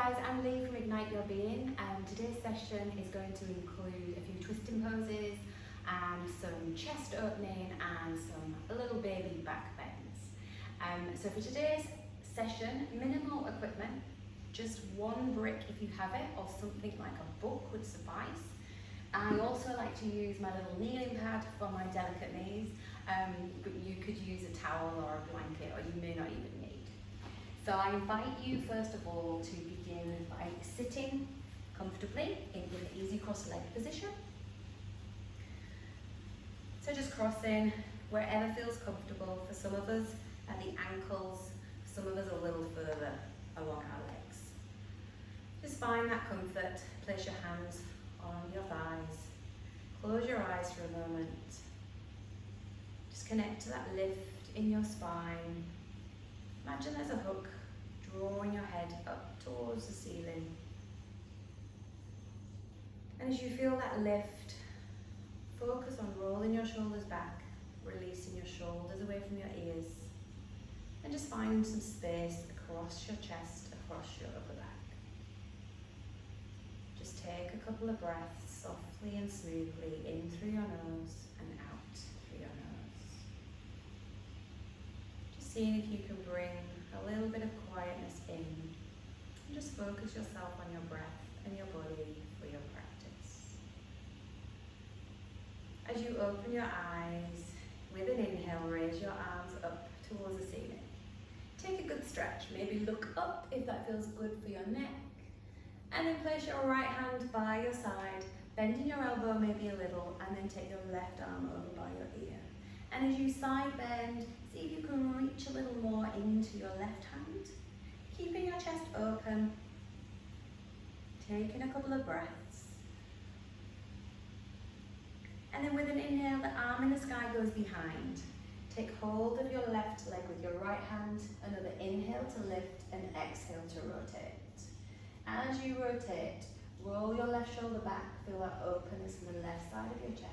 guys, I'm Lee from Ignite Your Being. Today's session is going to include a few twisting poses and some chest opening and some little baby back bends. So for today's session, minimal equipment, just one brick if you have it, or something like a book would suffice. I also like to use my little kneeling pad for my delicate knees, but you could use a towel or a blanket, or you may not even need. So I invite you first of all to begin by sitting comfortably in an easy cross leg position. So just crossing wherever feels comfortable. For some of us at the ankles, for some of us a little further along our legs. Just find that comfort. Place your hands on your thighs. Close your eyes for a moment. Just connect to that lift in your spine. Imagine there's a hook drawing your head up towards the ceiling. And as you feel that lift, focus on rolling your shoulders back, releasing your shoulders away from your ears, and just find some space across your chest, across your upper back. Just take a couple of breaths softly and smoothly in through your nose and out through your nose. Just seeing if you can bring a little bit of quietness in, and just focus yourself on your breath and your body for your practice. As you open your eyes, with an inhale, raise your arms up towards the ceiling. Take a good stretch, maybe look up if that feels good for your neck, and then place your right hand by your side, bending your elbow maybe a little, and then take your left arm over by your ear. And as you side bend, see if you can reach a little more into your left hand, keeping your chest open, taking a couple of breaths. And then with an inhale, the arm in the sky goes behind. Take hold of your left leg with your right hand, another inhale to lift and exhale to rotate. As you rotate, roll your left shoulder back, feel that openness in the left side of your chest.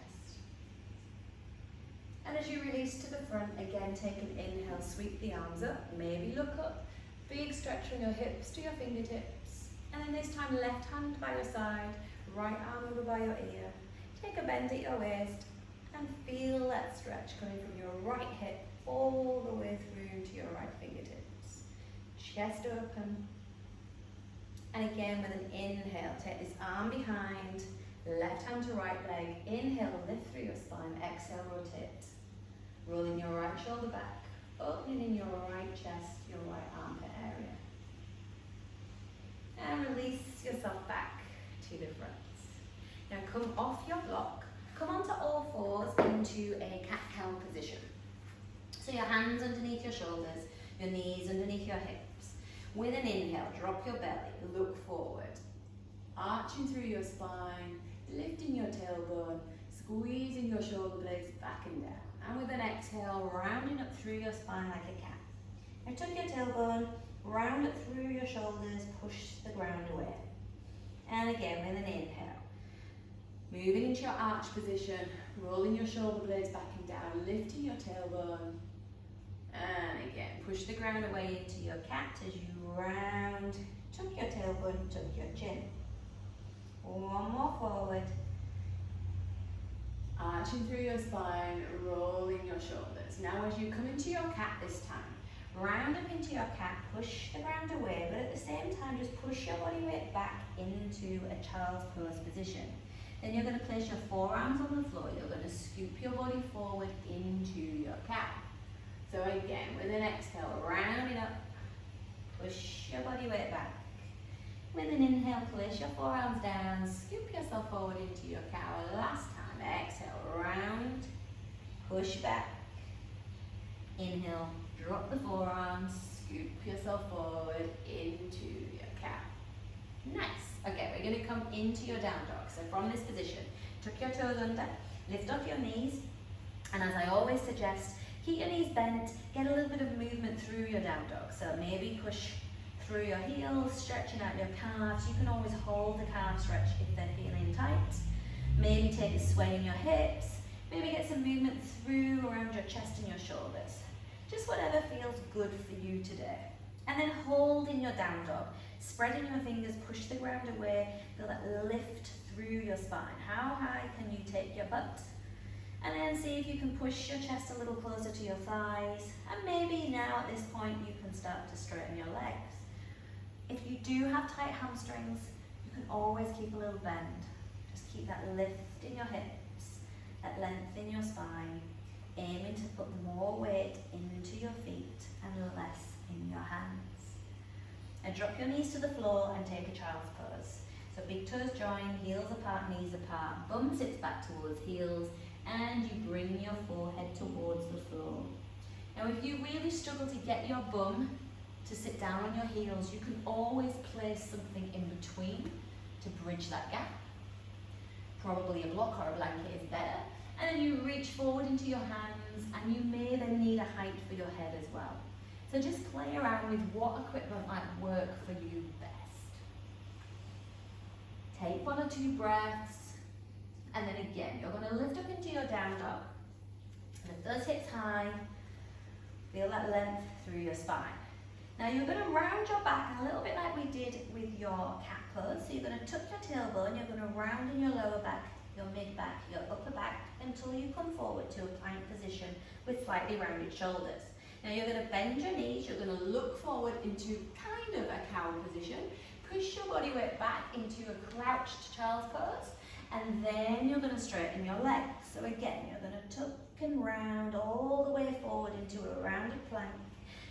And as you release to the front, again take an inhale, sweep the arms up, maybe look up, big stretch from your hips to your fingertips. And then this time left hand by your side, right arm over by your ear. Take a bend at your waist and feel that stretch coming from your right hip all the way through to your right fingertips. Chest open. And again with an inhale, take this arm behind, left hand to right leg. Inhale, lift through your spine, exhale, rotate. Rolling your right shoulder back, opening in your right chest, your right armpit area. And release yourself back to the front. Now come off your block, come onto all fours into a cat-cow position. So your hands underneath your shoulders, your knees underneath your hips. With an inhale, drop your belly, look forward. Arching through your spine, lifting your tailbone, squeezing your shoulder blades back and down. And with an exhale, rounding up through your spine like a cat. Now tuck your tailbone, round up through your shoulders, push the ground away. And again with an inhale. Moving into your arch position, rolling your shoulder blades back and down, lifting your tailbone. And again, push the ground away into your cat as you round, tuck your tailbone, tuck your chin. One more forward. Arching through your spine, rolling your shoulders. Now as you come into your cat this time, round up into your cat, push the ground away, but at the same time just push your body weight back into a child's pose position. Then you're going to place your forearms on the floor, you're going to scoop your body forward into your cat. So again, with an exhale, rounding up, push your body weight back. With an inhale, place your forearms down, scoop yourself forward into your cow. Last time, exhale, round, push back. Inhale, drop the forearms, scoop yourself forward into your cow. Nice. Okay, we're going to come into your down dog. So from this position, tuck your toes under, lift up your knees, and as I always suggest, keep your knees bent, get a little bit of movement through your down dog. So maybe push through your heels, stretching out your calves. You can always hold the calf stretch if they're feeling tight. Maybe take a sway in your hips. Maybe get some movement through around your chest and your shoulders. Just whatever feels good for you today. And then hold in your down dog. Spreading your fingers, push the ground away, feel that lift through your spine. How high can you take your butt? And then see if you can push your chest a little closer to your thighs. And maybe now at this point you can start to straighten your legs. If you do have tight hamstrings, you can always keep a little bend. Just keep that lift in your hips, that length in your spine, aiming to put more weight into your feet and less in your hands. And drop your knees to the floor and take a child's pose. So big toes join, heels apart, knees apart, bum sits back towards heels, and you bring your forehead towards the floor. Now if you really struggle to get your bum to sit down on your heels, you can always place something in between to bridge that gap. Probably a block or a blanket is better. And then you reach forward into your hands, and you may then need a height for your head as well. So just play around with what equipment might work for you best. Take 1 or 2 breaths, and then again, you're going to lift up into your down dog. Lift those hips high, feel that length through your spine. Now you're going to round your back a little bit like we did with your cat pose. So you're going to tuck your tailbone, you're going to round in your lower back, your mid back, your upper back, until you come forward to a plank position with slightly rounded shoulders. Now you're going to bend your knees, you're going to look forward into kind of a cow position, push your body weight back into a crouched child's pose, and then you're going to straighten your legs. So again, you're going to tuck and round all the way forward into a rounded plank.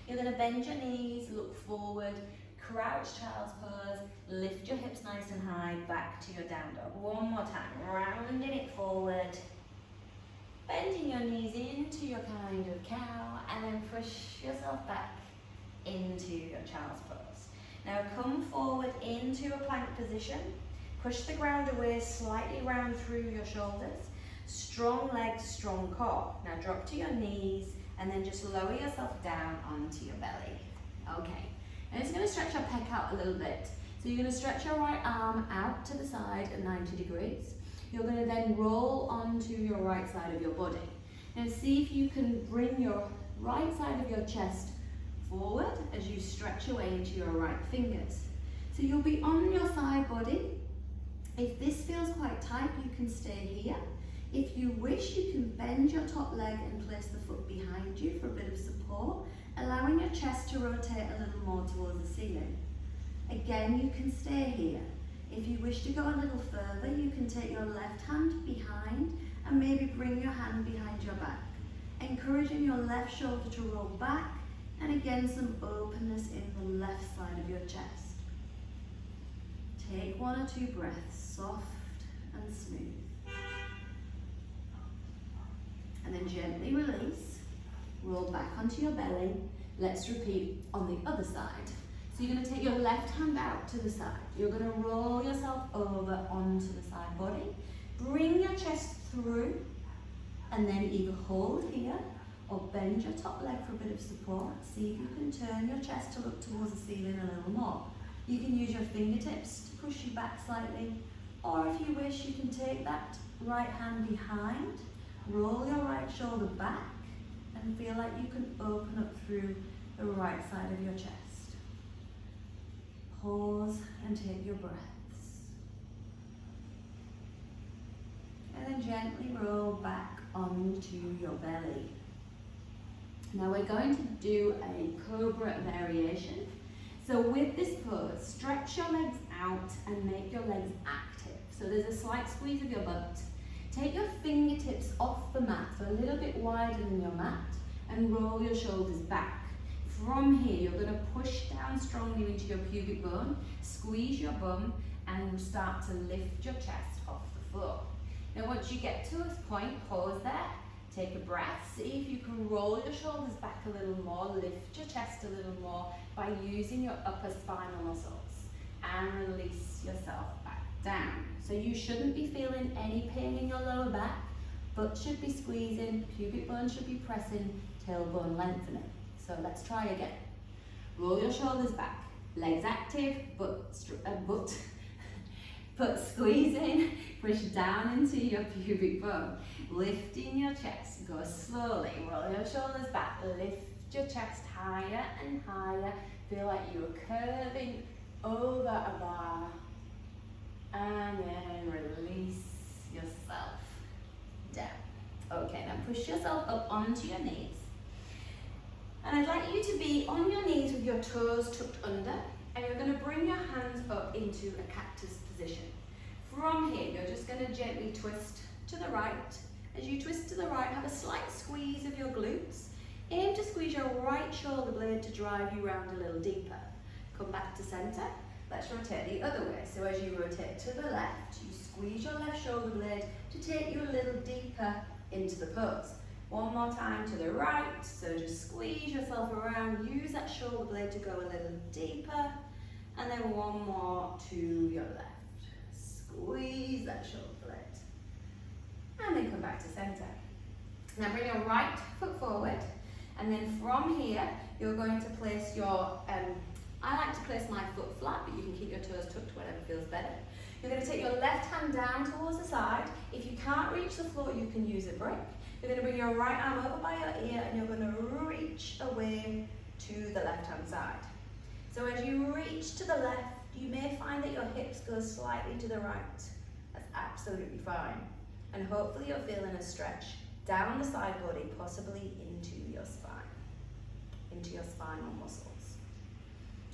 You're going to bend your knees, look forward, crouch child's pose, lift your hips nice and high, back to your down dog. One more time, rounding it forward, bending your knees into your kind of cow, and then push yourself back into your child's pose. Now come forward into a plank position, push the ground away, slightly round through your shoulders, strong legs, strong core. Now drop to your knees, and then just lower yourself down onto your belly. Okay, and it's going to stretch your pec out a little bit. So you're going to stretch your right arm out to the side at 90 degrees. You're going to then roll onto your right side of your body. Now see if you can bring your right side of your chest forward as you stretch away into your right fingers. So you'll be on your side body. If this feels quite tight, you can stay here. If you wish, you can bend your top leg and place the foot behind you for a bit of support, allowing your chest to rotate a little more towards the ceiling. Again, you can stay here. If you wish to go a little further, you can take your left hand behind and maybe bring your hand behind your back, encouraging your left shoulder to roll back, and again some openness in the left side of your chest. Take 1 or 2 breaths, soft and smooth. And then gently release, roll back onto your belly. Let's repeat on the other side. So you're going to take your left hand out to the side. You're going to roll yourself over onto the side body. Bring your chest through, and then either hold here or bend your top leg for a bit of support. See if you can turn your chest to look towards the ceiling a little more. You can use your fingertips to push you back slightly, or if you wish, you can take that right hand behind, roll your right shoulder back, and feel like you can open up through the right side of your chest. Pause and take your breaths. And then gently roll back onto your belly. Now we're going to do a cobra variation. So with this pose, stretch your legs out and make your legs active. So there's a slight squeeze of your butt. Take your fingertips off the mat, so a little bit wider than your mat, and roll your shoulders back. From here, you're going to push down strongly into your pubic bone, squeeze your bum, and start to lift your chest off the floor. Now once you get to this point, pause there, take a breath, see if you can roll your shoulders back a little more, lift your chest a little more by using your upper spinal muscles, and release yourself back down. So you shouldn't be feeling any pain in your lower back, butt should be squeezing, pubic bone should be pressing, tailbone lengthening. So let's try again. Roll your shoulders back, legs active, butt squeezing, push down into your pubic bone, lifting your chest, go slowly, roll your shoulders back, lift your chest higher and higher, feel like you're curving over a bar, and then release yourself down. Okay, now push yourself up onto your knees. And I'd like you to be on your knees with your toes tucked under, and you're going to bring your hands up into a cactus position. From here, you're just going to gently twist to the right. As you twist to the right, have a slight squeeze of your glutes. Aim to squeeze your right shoulder blade to drive you round a little deeper. Come back to center. Let's rotate the other way. So as you rotate to the left, you squeeze your left shoulder blade to take you a little deeper into the pose. One more time to the right. So just squeeze yourself around. Use that shoulder blade to go a little deeper. And then one more to your left. Squeeze that shoulder blade. And then come back to center. Now bring your right foot forward. And then from here, you're going to place your, I like to place my foot flat, but you can keep your toes tucked, whatever feels better. You're going to take your left hand down towards the side. If you can't reach the floor, you can use a brick. You're going to bring your right arm over by your ear, and you're going to reach away to the left hand side. So as you reach to the left, you may find that your hips go slightly to the right. That's absolutely fine. And hopefully you're feeling a stretch down the side body, possibly into your spinal muscles.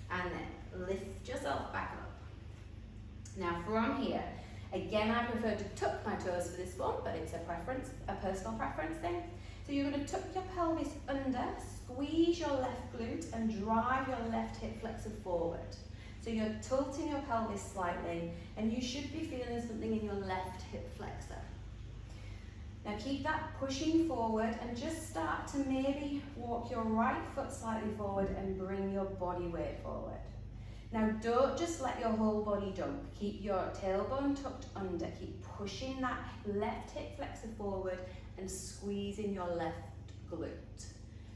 And then lift yourself back up. Now from here, again I prefer to tuck my toes for this one, but it's a personal preference thing. So you're going to tuck your pelvis under, squeeze your left glute and drive your left hip flexor forward. So you're tilting your pelvis slightly, and you should be feeling something in your left hip flexor. Now keep that pushing forward and just start to maybe walk your right foot slightly forward and bring your body weight forward. Now don't just let your whole body dump. Keep your tailbone tucked under. Keep pushing that left hip flexor forward and squeezing your left glute.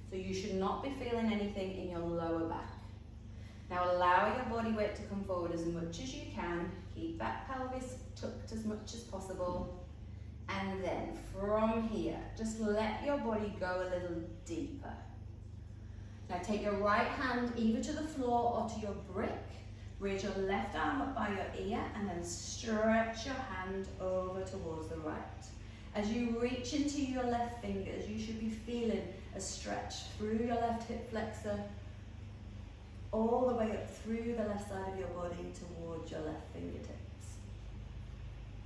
So you should not be feeling anything in your lower back. Now allow your body weight to come forward as much as you can. Keep that pelvis tucked as much as possible. And then from here, just let your body go a little deeper. Now take your right hand either to the floor or to your brick. Raise your left arm up by your ear and then stretch your hand over towards the right. As you reach into your left fingers, you should be feeling a stretch through your left hip flexor, all the way up through the left side of your body towards your left fingertips.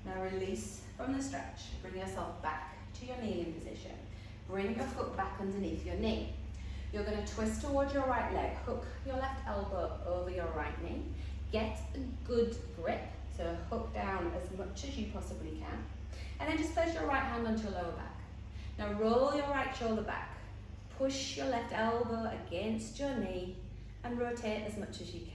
Now release from the stretch. Bring yourself back to your kneeling position. Bring your foot back underneath your knee. You're going to twist towards your right leg. Hook your left elbow over your right knee. Get a good grip. So hook down as much as you possibly can. And then just place your right hand onto your lower back. Now roll your right shoulder back. Push your left elbow against your knee and rotate as much as you can.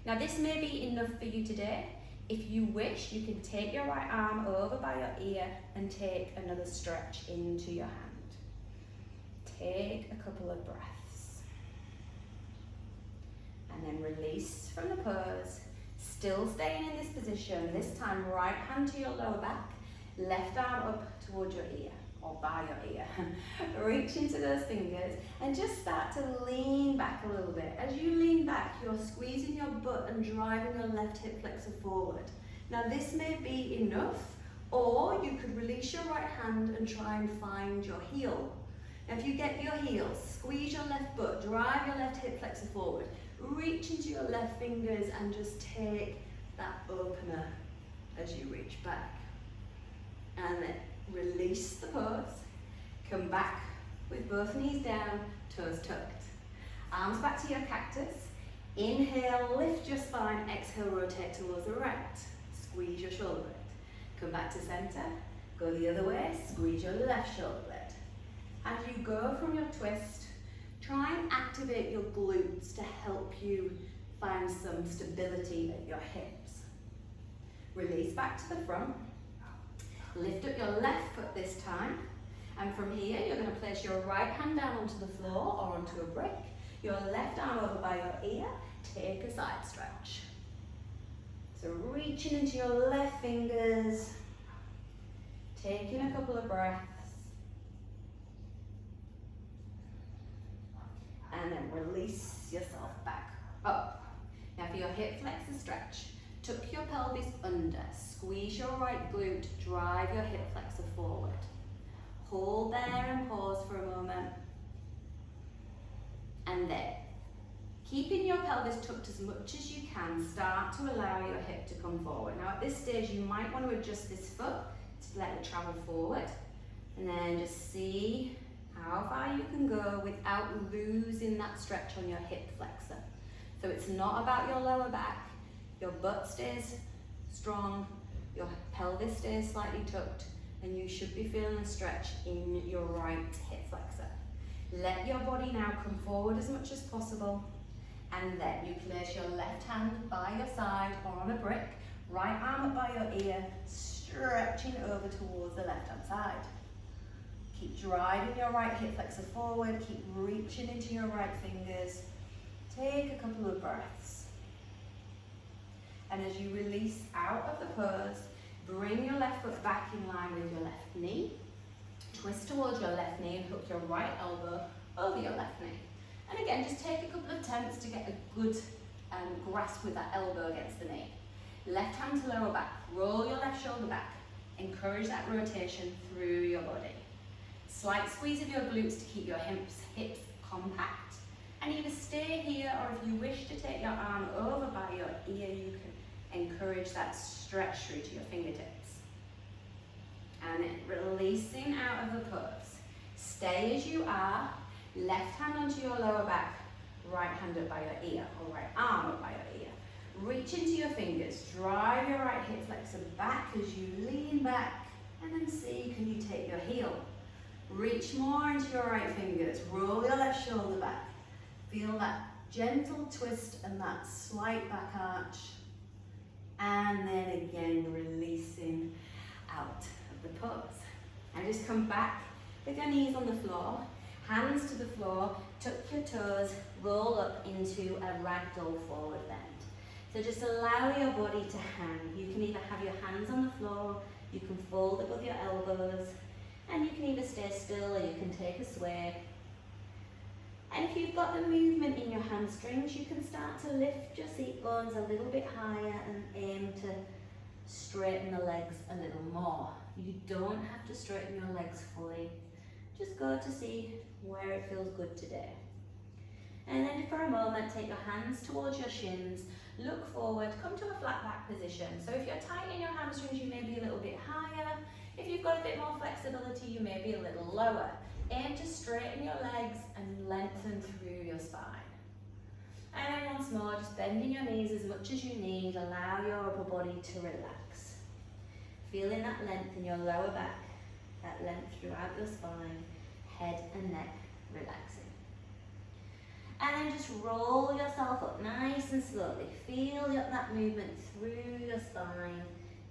Now this may be enough for you today. If you wish, you can take your right arm over by your ear and take another stretch into your hand. Take a couple of breaths. And then release from the pose. Still staying in this position, this time right hand to your lower back, left arm up towards your ear, or by your ear. Reach into those fingers and just start to lean back a little bit. As you lean back, you're squeezing your butt and driving your left hip flexor forward. Now this may be enough, or you could release your right hand and try and find your heel. Now if you get your heel, squeeze your left butt, drive your left hip flexor forward, reach into your left fingers and just take that opener as you reach back. And then release the pose, come back with both knees down, toes tucked. Arms back to your cactus. Inhale, lift your spine, exhale, rotate towards the right. Squeeze your shoulder blade. Come back to center, go the other way, squeeze your left shoulder blade. As you go from your twist, try and activate your glutes to help you find some stability at your hips. Release back to the front. Lift up your left foot this time. And from here, you're going to place your right hand down onto the floor or onto a brick. Your left arm over by your ear. Take a side stretch. So reaching into your left fingers. Taking a couple of breaths. And then release yourself back up. Now for your hip flexor stretch. Tuck your pelvis under, squeeze your right glute, drive your hip flexor forward. Hold there and pause for a moment. And then, keeping your pelvis tucked as much as you can, start to allow your hip to come forward. Now at this stage, you might want to adjust this foot to let it travel forward. And then just see how far you can go without losing that stretch on your hip flexor. So it's not about your lower back. Your butt stays strong, your pelvis stays slightly tucked, and you should be feeling a stretch in your right hip flexor. Let your body now come forward as much as possible, and then you place your left hand by your side or on a brick, right arm up by your ear, stretching over towards the left hand side. Keep driving your right hip flexor forward, keep reaching into your right fingers. Take a couple of breaths. And as you release out of the pose, bring your left foot back in line with your left knee. Twist towards your left knee and hook your right elbow over your left knee. And again, just take a couple of attempts to get a good grasp with that elbow against the knee. Left hand to lower back, roll your left shoulder back. Encourage that rotation through your body. Slight squeeze of your glutes to keep your hips compact. And either stay here, or if you wish to take your arm over by your ear, you can encourage that stretch through to your fingertips. And releasing out of the pose. Stay as you are, left hand onto your lower back, right hand up by your ear, or right arm up by your ear. Reach into your fingers, drive your right hip flexor back as you lean back, and then see, can you take your heel? Reach more into your right fingers, roll your left shoulder back. Feel that gentle twist and that slight back arch. And then again, releasing out of the pose. And just come back with your knees on the floor, hands to the floor, tuck your toes, roll up into a ragdoll forward bend. So just allow your body to hang. You can either have your hands on the floor, you can fold above your elbows, and you can either stay still or you can take a sway. And if you've got the movement in your hamstrings, you can start to lift your seat bones a little bit higher and aim to straighten the legs a little more. You don't have to straighten your legs fully. Just go to see where it feels good today. And then for a moment, take your hands towards your shins, look forward, come to a flat back position. So if you're tight in your hamstrings, you may be a little bit higher. If you've got a bit more flexibility, you may be a little lower. Aim to straighten your legs and lengthen through your spine. And then once more, just bending your knees as much as you need, allow your upper body to relax. Feeling that length in your lower back, that length throughout your spine, head and neck relaxing. And then just roll yourself up nice and slowly. Feel that movement through your spine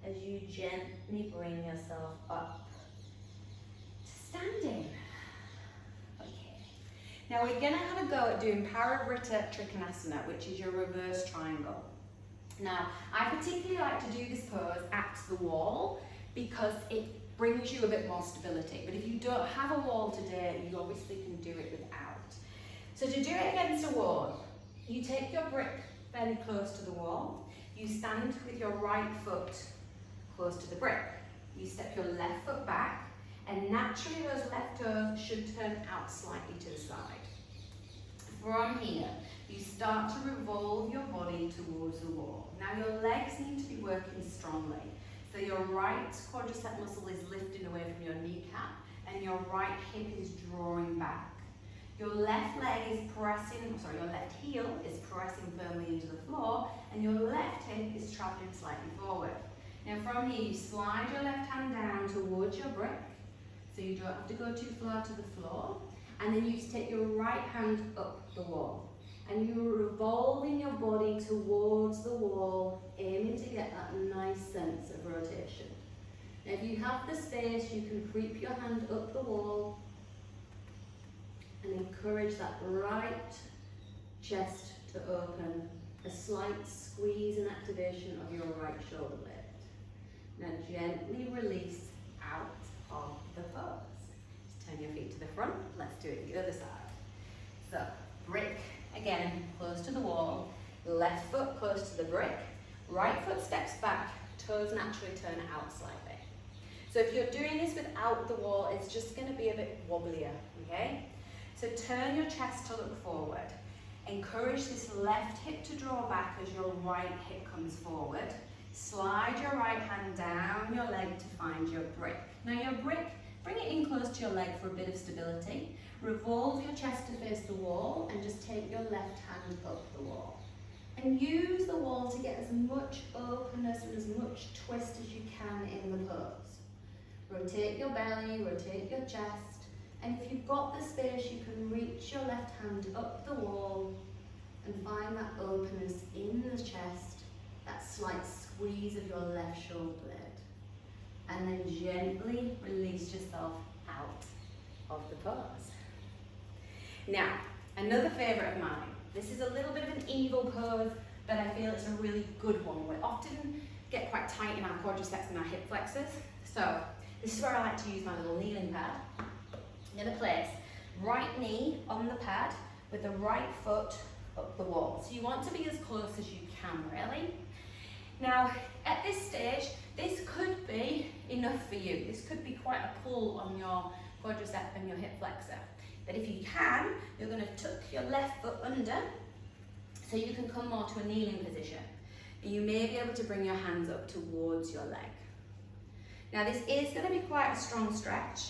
as you gently bring yourself up to standing. Okay. Now we're going to have a go at doing Parivrtta Trikonasana, which is your reverse triangle. Now, I particularly like to do this pose at the wall because it brings you a bit more stability. But if you don't have a wall today, you obviously can do it without. So to do it against a wall, you take your brick fairly close to the wall. You stand with your right foot close to the brick. You step your left foot back, and naturally those left toes should turn out slightly to the side. From here, you start to revolve your body towards the wall. Now your legs need to be working strongly. So your right quadricep muscle is lifting away from your kneecap, and your right hip is drawing back. Your left leg is your left heel is pressing firmly into the floor, and your left hip is traveling slightly forward. Now from here, you slide your left hand down towards your brick, so you don't have to go too far to the floor, and then you take your right hand up the wall, and you're revolving your body towards the wall, aiming to get that nice sense of rotation. Now if you have the space, you can creep your hand up the wall, and encourage that right chest to open, a slight squeeze and activation of your right shoulder blade. Now gently release out of the pose. Just turn your feet to the front. Let's do it the other side. So brick, again, close to the wall. Left foot close to the brick, right foot steps back, toes naturally turn out slightly. So if you're doing this without the wall, it's just going to be a bit wobblier, okay? So turn your chest to look forward. Encourage this left hip to draw back as your right hip comes forward. Slide your right hand down your leg to find your brick. Now your brick, bring it in close to your leg for a bit of stability. Revolve your chest to face the wall and just take your left hand up the wall. And use the wall to get as much openness and as much twist as you can in the pose. Rotate your belly, rotate your chest, and if you've got the space, you can reach your left hand up the wall and find that openness in the chest, that slight squeeze of your left shoulder blade. And then gently release yourself out of the pose. Now, another favourite of mine. This is a little bit of an evil pose, but I feel it's a really good one. We often get quite tight in our quadriceps and our hip flexors. So this is where I like to use my little kneeling pad. I'm going to place right knee on the pad with the right foot up the wall. So you want to be as close as you can, really. Now, at this stage, this could be enough for you. This could be quite a pull on your quadricep and your hip flexor. But if you can, you're going to tuck your left foot under so you can come more to a kneeling position. And you may be able to bring your hands up towards your leg. Now this is going to be quite a strong stretch,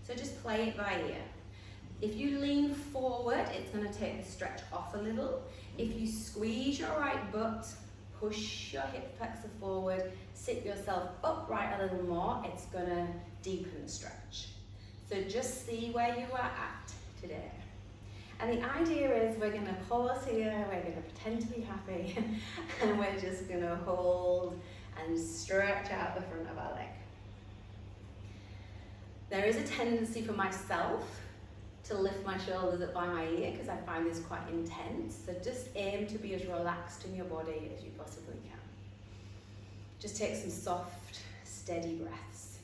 so just play it by ear. If you lean forward, it's going to take the stretch off a little. If you squeeze your right butt, push your hip flexor forward, sit yourself upright a little more, it's going to deepen the stretch. So just see where you are at today. And the idea is we're going to pause here, we're going to pretend to be happy, and we're just going to hold and stretch out the front of our leg. There is a tendency for myself to lift my shoulders up by my ear because I find this quite intense. So just aim to be as relaxed in your body as you possibly can. Just take some soft, steady breaths.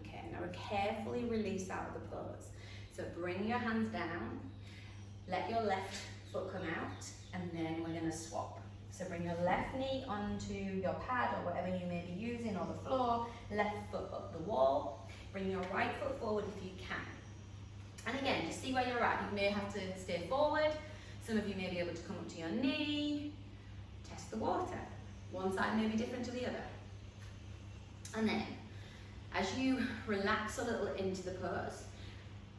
Okay, now carefully release out of the pose. So bring your hands down, let your left foot come out, and then we're going to swap. So bring your left knee onto your pad or whatever you may be using, or the floor, left foot up the wall. Bring your right foot forward if you can. And again, just see where you're at. You may have to stay forward. Some of you may be able to come up to your knee. Test the water. One side may be different to the other. And then, as you relax a little into the pose,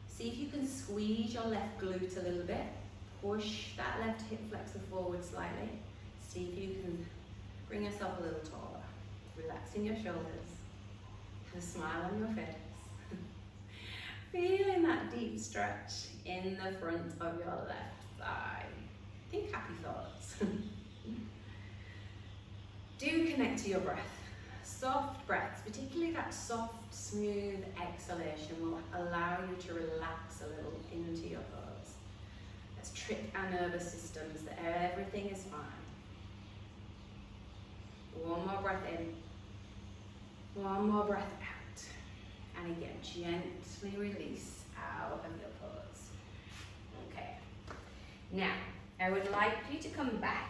see if you can squeeze your left glute a little bit. Push that left hip flexor forward slightly. See if you can bring yourself a little taller. Relaxing your shoulders. Have a smile on your face. Feeling that deep stretch in the front of your left thigh. Think happy thoughts. Do connect to your breath. Soft breaths, particularly that soft, smooth exhalation, will allow you to relax a little into your pose. Let's trick our nervous systems that everything is fine. One more breath in, one more breath out, and again, gently release out of your pose. Okay, now, I would like you to come back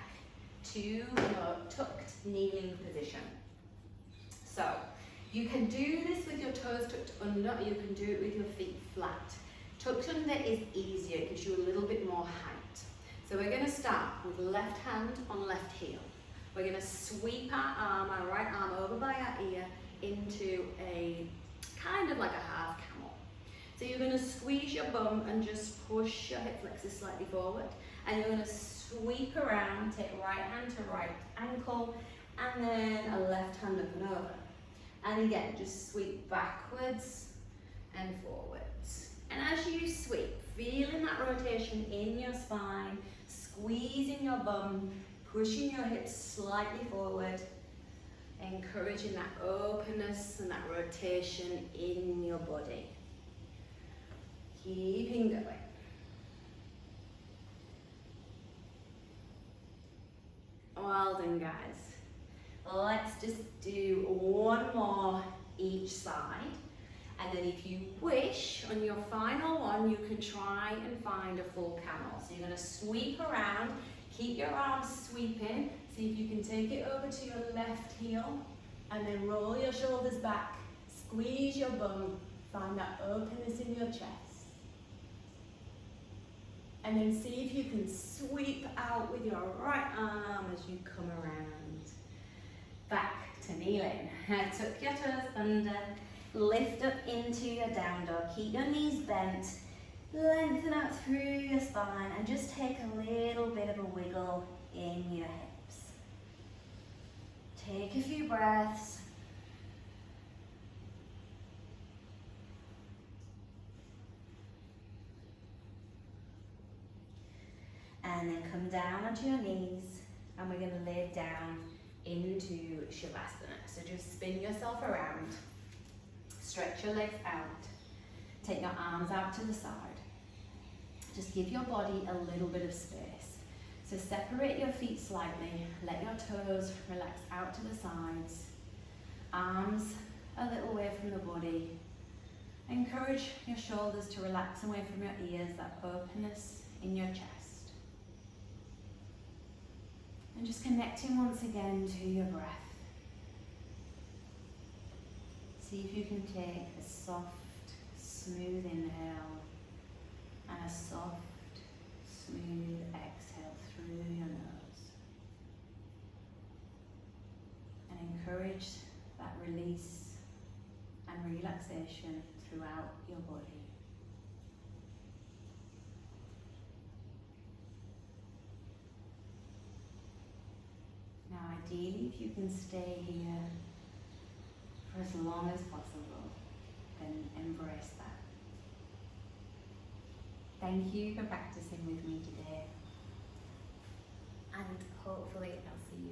to your tucked kneeling position. So, you can do this with your toes tucked under, or you can do it with your feet flat. Tucked under is easier, it gives you a little bit more height. So we're going to start with left hand on left heel. We're going to sweep our right arm over by our ear into a kind of like a half camel. So you're going to squeeze your bum and just push your hip flexors slightly forward. And you're going to sweep around, take right hand to right ankle, and then a left hand up and over. And again, just sweep backwards and forwards. And as you sweep, feeling that rotation in your spine, squeezing your bum, pushing your hips slightly forward, encouraging that openness and that rotation in your body. Keeping going. Well done, guys. Let's just do one more each side. And then if you wish, on your final one, you can try and find a full camel. So you're going to sweep around, keep your arms sweeping. See if you can take it over to your left heel, and then roll your shoulders back, squeeze your bum, find that openness in your chest. And then see if you can sweep out with your right arm as you come around. Back to kneeling. Tuck your toes under, lift up into your down dog. Keep your knees bent, lengthen out through your spine, and just take a little bit of a wiggle in your hips. Take a few breaths. And then come down onto your knees, and we're going to lay down into Shavasana. So just spin yourself around, stretch your legs out, take your arms out to the side. Just give your body a little bit of space. So separate your feet slightly, let your toes relax out to the sides, arms a little away from the body. Encourage your shoulders to relax away from your ears, that openness in your chest. And just connecting once again to your breath. See if you can take a soft, smooth inhale and a soft, smooth exhale through your nose. And encourage that release and relaxation throughout your body. Now ideally, if you can stay here for as long as possible, then embrace that. Thank you for practicing with me today, and hopefully I'll see you